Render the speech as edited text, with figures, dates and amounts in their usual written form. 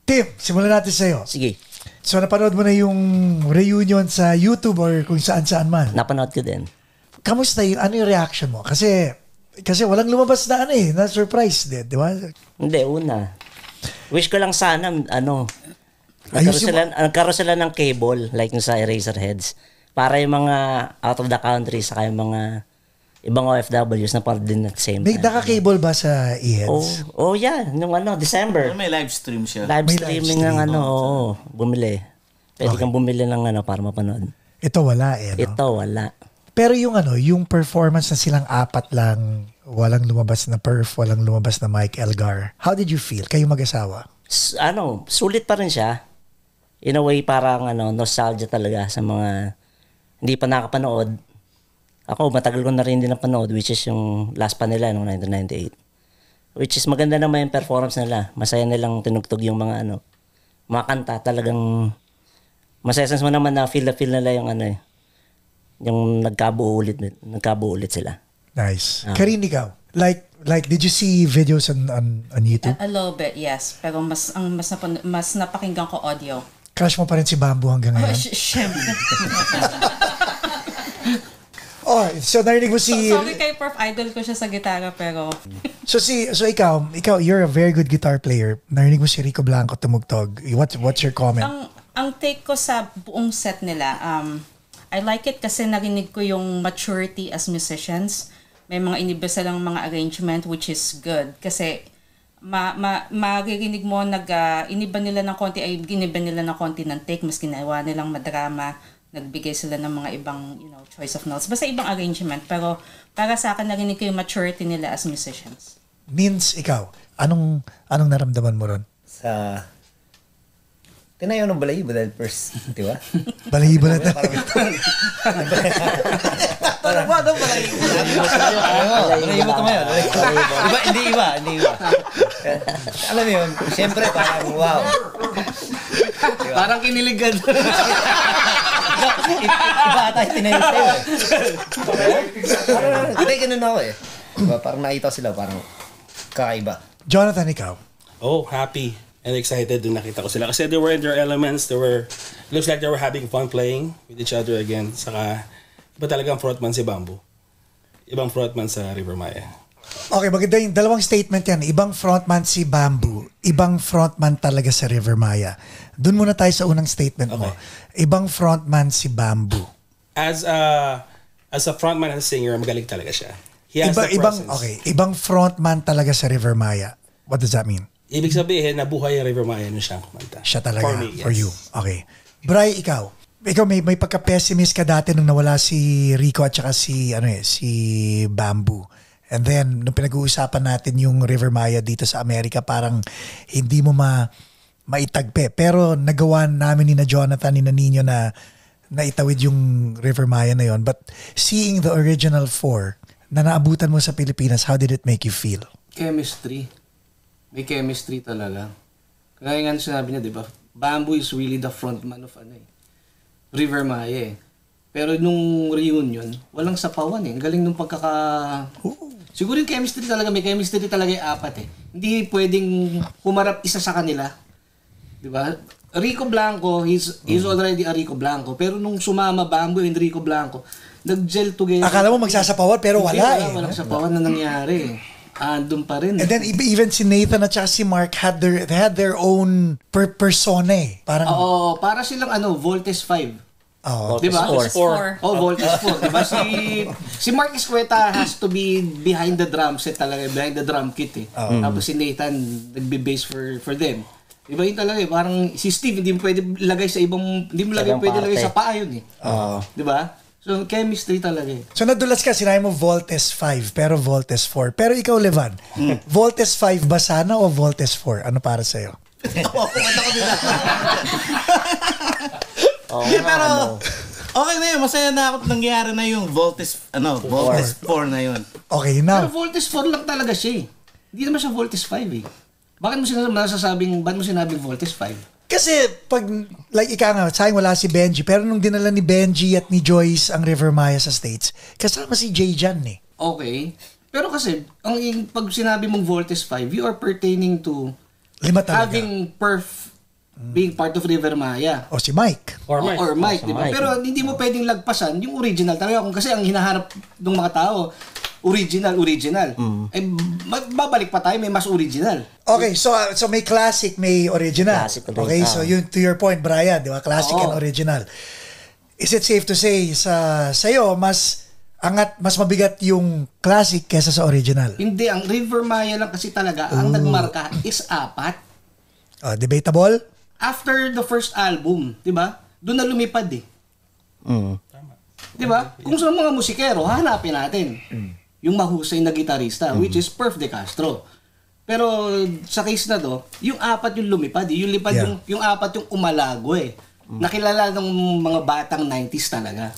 Tim, simulan natin sa'yo. Sige. So, napanood mo na yung reunion sa YouTube or kung saan-saan man? Napanood ko din. Kamusta yung, ano yung reaction mo? Kasi walang lumabas na na surprise din, di ba? Hindi, una. Wish ko lang sana, nagkaroon sila ng cable, like sa Eraserheads, para yung mga out of the country, saka yung mga ibang OFWs na part din at same time. May naka-cable ba sa e-heads? Oh, yeah. Nung December. May live stream siya. Live streaming ng bumili. Pwede kang bumili ng para mapanood. Ito wala no? Ito wala. Pero yung performance na silang apat lang, walang lumabas na Perf, walang lumabas na Mike Elgar. How did you feel? Kayo mag-asawa? Sulit pa rin siya. In a way, parang nostalgia talaga sa mga hindi pa nakapanood. Ako, matagal ko na rin din napanood, which is yung last pa nila noong 1998. Which is maganda naman yung performance nila. Masaya nilang tinugtog yung mga mga kanta. Talagang masaya mo naman na feel nila yung yung nagkabuo ulit sila. Nice. Karin, ikaw? Like did you see videos on YouTube? A little bit, yes. Pero mas napakinggan ko audio. Crush mo pa rin si Bamboo hanggang ngayon? Siyempre. So narinig mo si... Sorry kay Perf, idol ko siya sa gitara pero... So ikaw, you're a very good guitar player. Narinig mo si Rico Blanco tumugtog. What's your comment? Ang take ko sa buong set nila, I like it kasi narinig ko yung maturity as musicians. May mga iniba silang mga arrangement which is good. Kasi maririnig mo iniba nila ng konti ng take, mas ginawa nilang madrama. Nagbigay sila ng mga ibang choice of notes. Basta ibang arrangement. Pero para sa akin, narinig ko yung maturity nila as musicians. Means, ikaw, anong naramdaman mo ron? Tinayaw ng balahibo dahil first, di ba? Balahibo na tayo. Parang ba, balahibo? Balahibo tumayo. Hindi iba. Alam mo yun, siyempre parang wow. Parang kiniligan. Iba ata yung tinayaw sa'yo. Hindi, ganun ako Diba, parang nakita sila, parang kakaiba. Jonathan, ikaw? Oh, happy and excited din nakita ko sila. Kasi they were in their elements. Looks like they were having fun playing with each other again. Saka, iba talagang frontman si Bamboo. Ibang frontman sa River Maya. Okay, maganda yung dalawang statement yan. Ibang frontman si Bamboo. Ibang frontman talaga sa River Maya. Doon muna tayo sa unang statement mo. Ibang frontman si Bamboo. As a frontman and singer, magaling talaga siya. He has the presence. Ibang frontman talaga sa River Maya. What does that mean? Ibig sabihin, nabuhay ang River Maya nung siyang kumanta. Siya talaga, for me, yes. For you. Okay. Bri, ikaw. Ikaw may pagka-pessimist ka dati nung nawala si Rico at saka si Bamboo. And then, nung pinag-uusapan natin yung River Maya dito sa Amerika, parang hindi mo maitagpe. Pero nagawa namin ni na Jonathan, ni na Nino na itawid yung River Maya na yon. But seeing the original four na naabutan mo sa Pilipinas, how did it make you feel? Chemistry. May chemistry talaga. Kaya nga sinabi niya, di ba? Bamboo is really the frontman of River Maya Pero nung reunion, walang sapawan Ang galing nung Siguro yung chemistry talaga, may chemistry talaga yung apat Hindi pwedeng humarap isa sa kanila. Di ba? Rico Blanco, he's already a Rico Blanco. Pero nung sumama Bamboo and Rico Blanco, nag-gel together. Akala mo magsasapawan pero wala Walang sapawan na nangyari Andun pa rin And then even si Nathan at saka si Mark had their own persona Parang para silang Voltes 5. Diba? Voltes 4. Voltes 4. Diba? Si Mark Escueta has to be behind the drum set talaga, behind the drum kit Tapos si Nathan nagbe-bass for them. Diba yun talaga Parang si Steve hindi mo pwede lagay sa hindi mo pwede lagay sa paa yun Diba? So, chemistry talaga So, nadulas ka, sinabi mo Voltes 5, pero Voltes 4. Pero ikaw, Levan, Voltes 5 ba sana o Voltes 4? Ano para sa'yo? Pero, okay na yun. Masaya na ako nangyari na yung Voltes 4 na yun. Okay, now. Pero Voltes 4 lang talaga siya Hindi naman siya Voltes 5 Bakit mo sinabing Voltes 5? Kasi pag, like ika nga, sayang wala si Benji, pero nung dinala ni Benji at ni Joyce ang River Maya sa States, kasama si Jay Jan eh. Okay. Pero kasi, pag sinabi mong Voltes 5, you are pertaining to 5 talaga. having being part of River Maya. O si Mike. Or Mike. Or Mike, si di ba? Mike. Pero hindi mo pwedeng lagpasan yung original talaga. Kung kasi ang hinahanap ng mga tao, original. Eh, babalik pa tayo, may mas original. Okay, so may classic, may original. Classic ulit, Okay, so yun, to your point, Brian, di ba? Classic Oo. and original. Is it safe to say sa'yo, mas mabigat yung classic kesa sa original? Hindi, ang River Maya lang kasi talaga, ang nagmarka is 4. Debatable? After the first album, di ba? Doon na lumipad eh. Di ba? Kung sa mga musikero, hanapin natin yung mahusay na gitarista, which is Perf De Castro. Pero sa case na to, yung 4 yung lumipad, yung 4 yung umalago eh. Nakilala ng mga batang 90s talaga.